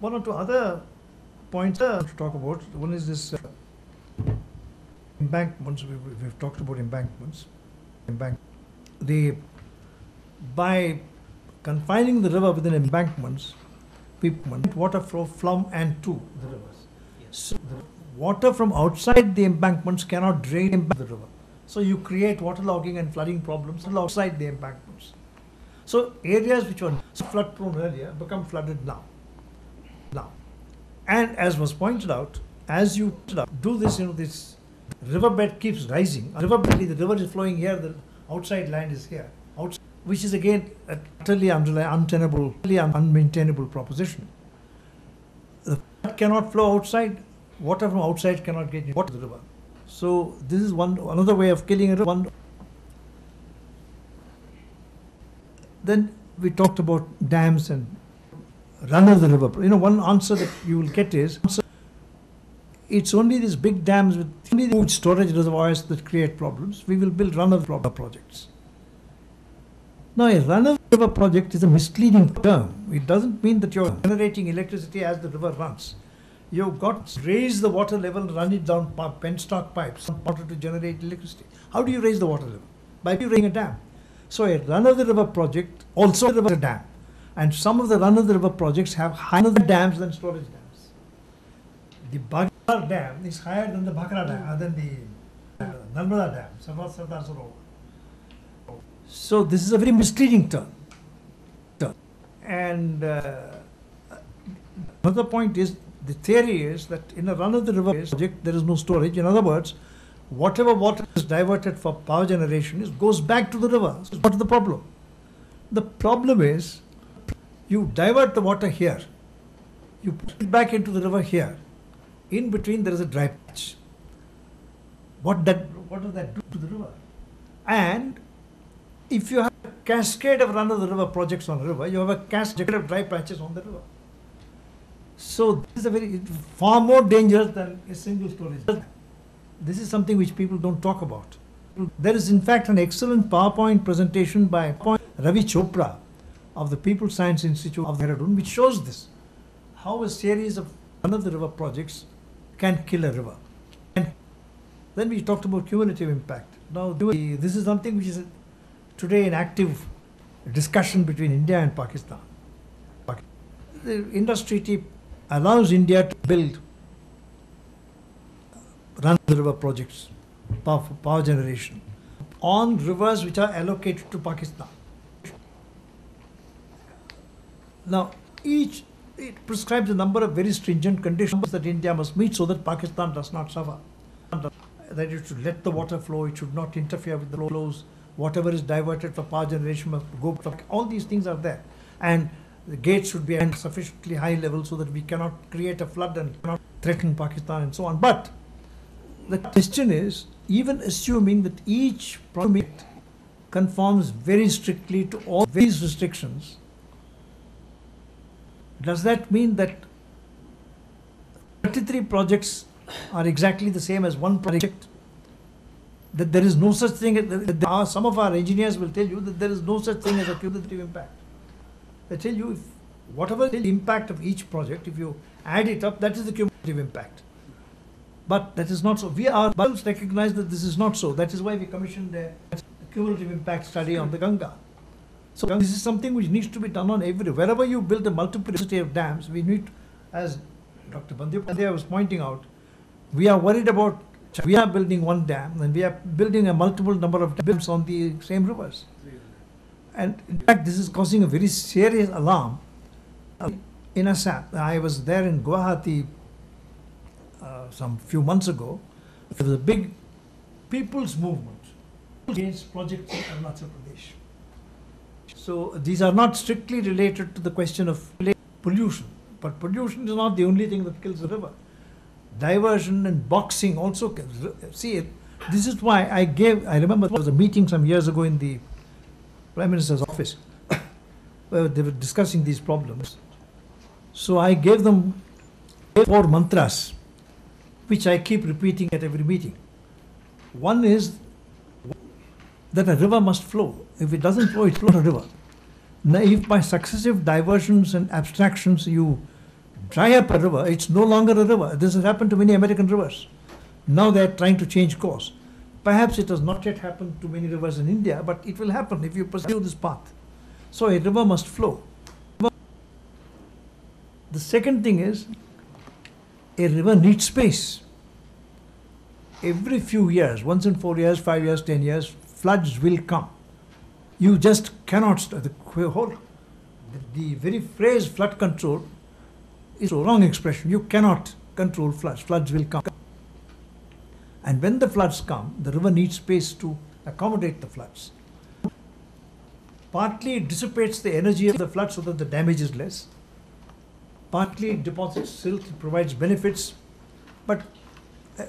One or two other points to talk about. One is this embankments. We've talked about embankments. By confining the river within embankments, water flow from and to the rivers. Yes. So the water from outside the embankments cannot drain the river. So you create waterlogging and flooding problems outside the embankments. So areas which were flood prone earlier become flooded now. And as was pointed out, as you do this, this riverbed keeps rising. The river is flowing here, the outside land is here, which is again a totally untenable, unmaintainable proposition. The flood cannot flow outside, water from outside cannot get into the river. So this is another way of killing a river. Then we talked about dams and run of the river. One answer that you will get is, it's only these big dams with huge storage reservoirs that create problems. We will build run of river projects. Now, a run of river project is a misleading term. It doesn't mean that you're generating electricity as the river runs. You've got to raise the water level, run it down penstock pipes in order to generate electricity. How do you raise the water level? By raising a dam. So a run of the river project also is a dam. And some of the run of the river projects have higher dams than storage dams. The Bhakra dam is higher than the Bhakra dam, than the Narmada dam, Sardar Sarovar. So this is a very misleading term. And another point is, the theory is that in a run of the river project there is no storage. In other words, whatever water is diverted for power generation goes back to the river. So what is the problem? The problem is, you divert the water here, you put it back into the river here. In between there is a dry patch. What does that do to the river? And if you have a cascade of run of the river projects on the river, you have a cascade of dry patches on the river. So this is far more dangerous than a single storage. This is something which people don't talk about. There is in fact an excellent PowerPoint presentation by Ravi Chopra of the People Science Institute of Dehradun, which shows this, how a series of run of the river projects can kill a river. And then we talked about cumulative impact. Now this is something which is today an active discussion between India and Pakistan. The Indus Treaty allows India to build run of the river projects, power generation, on rivers which are allocated to Pakistan. Now, it prescribes a number of very stringent conditions that India must meet so that Pakistan does not suffer. That it should let the water flow, it should not interfere with the flows, whatever is diverted for power generation must go, all these things are there. And the gates should be at sufficiently high level so that we cannot create a flood and cannot threaten Pakistan and so on. But the question is, even assuming that each project conforms very strictly to all these restrictions, does that mean that 33 projects are exactly the same as one project? That there is no such thing, some of our engineers will tell you that there is no such thing as a cumulative impact. They tell you, if whatever the impact of each project, if you add it up, that is the cumulative impact. But that is not so. We ourselves recognize that this is not so. That is why we commissioned a cumulative impact study on the Ganga. So this is something which needs to be done on wherever you build a multiplicity of dams, we need, as Dr. Bandyopadhyay was pointing out, we are worried about, we are building one dam and we are building a multiple number of dams on the same rivers. And in fact, this is causing a very serious alarm in Assam. I was there in Guwahati some few months ago. There was a big people's movement against projects in Arunachal Pradesh. So these are not strictly related to the question of pollution, but pollution is not the only thing that kills the river. Diversion and boxing also kills. See, this is why I remember there was a meeting some years ago in the Prime Minister's office where they were discussing these problems. So I gave them 4 mantras, which I keep repeating at every meeting. One is that a river must flow. If it doesn't flow, it's not a river. Now, if by successive diversions and abstractions you dry up a river, it's no longer a river. This has happened to many American rivers. Now they are trying to change course. Perhaps it has not yet happened to many rivers in India, but it will happen if you pursue this path. So a river must flow. The second thing is, a river needs space. Every few years, once in 4 years, 5 years, 10 years, floods will come. You just cannot stop. The very phrase flood control is a wrong expression. You cannot control floods. Floods will come. And when the floods come, the river needs space to accommodate the floods. Partly it dissipates the energy of the flood so that the damage is less. Partly it deposits silt, it provides benefits, but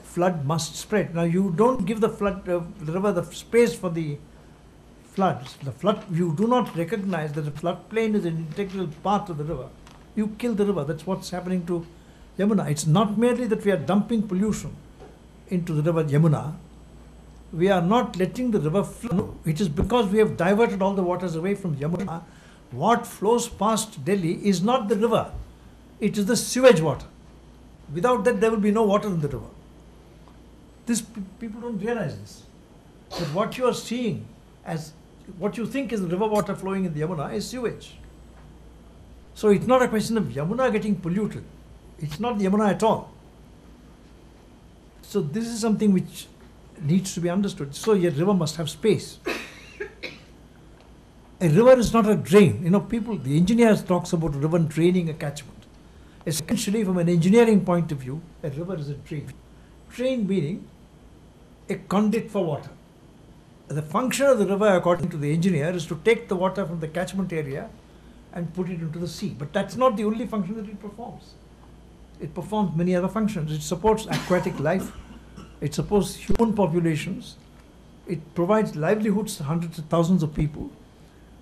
flood must spread. Now you don't give the river the space for the floods. You do not recognize that the floodplain is an integral part of the river. You kill the river. That's what's happening to Yamuna. It's not merely that we are dumping pollution into the river Yamuna. We are not letting the river flow. It is because we have diverted all the waters away from Yamuna. What flows past Delhi is not the river. It is the sewage water. Without that, there will be no water in the river. People don't realize this. But what you are seeing as what you think is the river water flowing in the Yamuna is sewage. So it's not a question of Yamuna getting polluted. It's not the Yamuna at all. So this is something which needs to be understood. So a river must have space. A river is not a drain. The engineers talks about a river draining a catchment. Essentially, from an engineering point of view, a river is a drain. Drain meaning a conduit for water. The function of the river, according to the engineer, is to take the water from the catchment area and put it into the sea. But that's not the only function that it performs. It performs many other functions. It supports aquatic life. It supports human populations. It provides livelihoods to hundreds of thousands of people.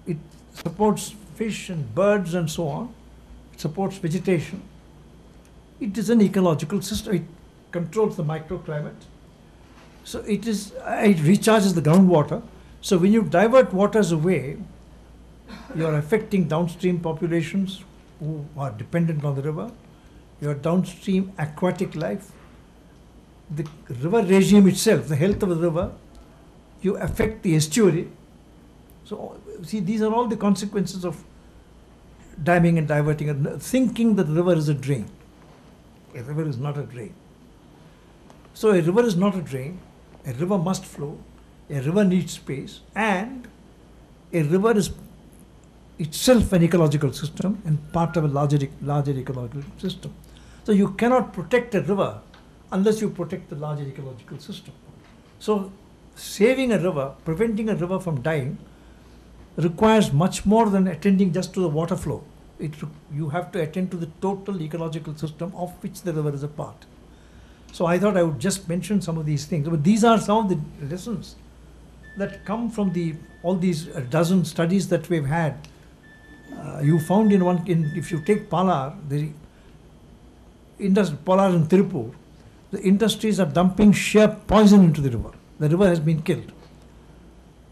It supports fish and birds and so on. It supports vegetation. It is an ecological system. It controls the microclimate. So it recharges the groundwater. So when you divert waters away, you are affecting downstream populations who are dependent on the river. Your downstream aquatic life, the river regime itself, the health of the river, you affect the estuary. So see, these are all the consequences of damming and diverting and thinking that the river is a drain. A river is not a drain. So a river is not a drain. A river must flow. A river needs space, and a river is itself an ecological system and part of a larger ecological system. So you cannot protect a river unless you protect the larger ecological system. So saving a river, preventing a river from dying, requires much more than attending just to the water flow. You have to attend to the total ecological system of which the river is a part. So I thought I would just mention some of these things. But these are some of the lessons that come from all these dozen studies that we've had. You found if you take Palar, Palar and Tirupur, the industries are dumping sheer poison into the river. The river has been killed.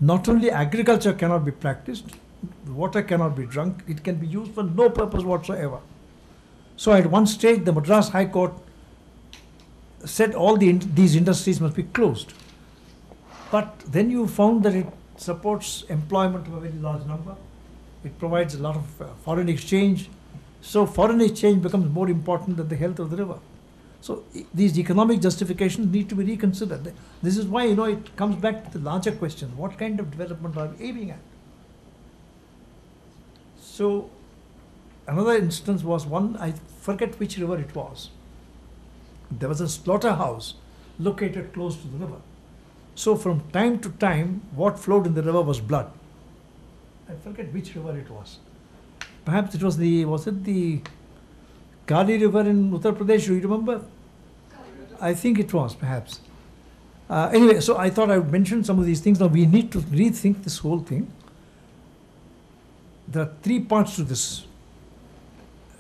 Not only agriculture cannot be practiced, the water cannot be drunk, it can be used for no purpose whatsoever. So at one stage, the Madras High Court said all these industries must be closed. But then you found that it supports employment of a very large number. It provides a lot of foreign exchange. So foreign exchange becomes more important than the health of the river. So these economic justifications need to be reconsidered. This is why, it comes back to the larger question. What kind of development are we aiming at? So another instance was I forget which river it was. There was a slaughterhouse located close to the river. So from time to time, what flowed in the river was blood. I forget which river it was. Perhaps it was the Kali River in Uttar Pradesh, do you remember? I think it was, perhaps. Anyway, so I thought I would mention some of these things. Now we need to rethink this whole thing. There are three parts to this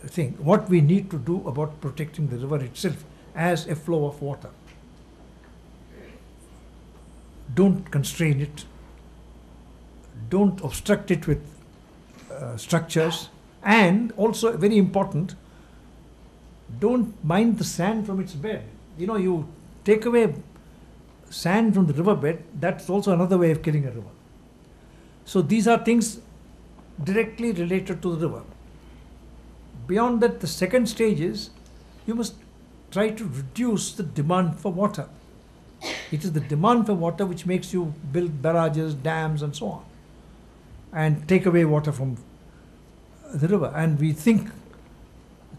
thing. What we need to do about protecting the river itself as a flow of water. Don't constrain it. Don't obstruct it with structures. And also, very important, don't mind the sand from its bed. You know, you take away sand from the riverbed, that's also another way of killing a river. So these are things directly related to the river. Beyond that, the second stage is you must try to reduce the demand for water. It is the demand for water which makes you build barrages, dams, and so on, and take away water from the river. And we think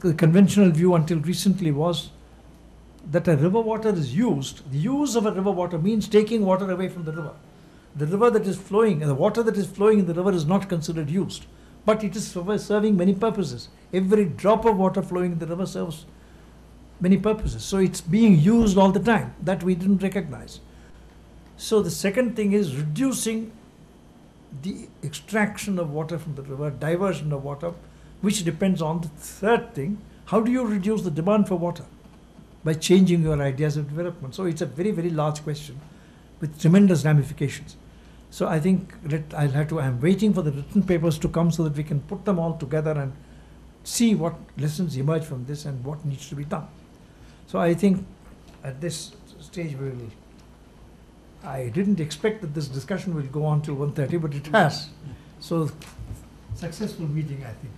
the conventional view until recently was that a river water is used. The use of a river water means taking water away from the river. The river that is flowing, the water that is flowing in the river is not considered used, but it is serving many purposes. Every drop of water flowing in the river serves many purposes. So it's being used all the time. That we didn't recognize. So the second thing is reducing the extraction of water from the river, diversion of water, which depends on the third thing. How do you reduce the demand for water? By changing your ideas of development. So it's a very, very large question with tremendous ramifications. So I think I'm waiting for the written papers to come so that we can put them all together and see what lessons emerge from this and what needs to be done. So I think at this stage I didn't expect that this discussion will go on till 1:30, but it has. So successful meeting, I think.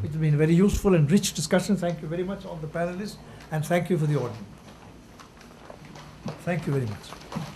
It's been a very useful and rich discussion. Thank you very much, all the panelists, and thank you for the audience. Thank you very much.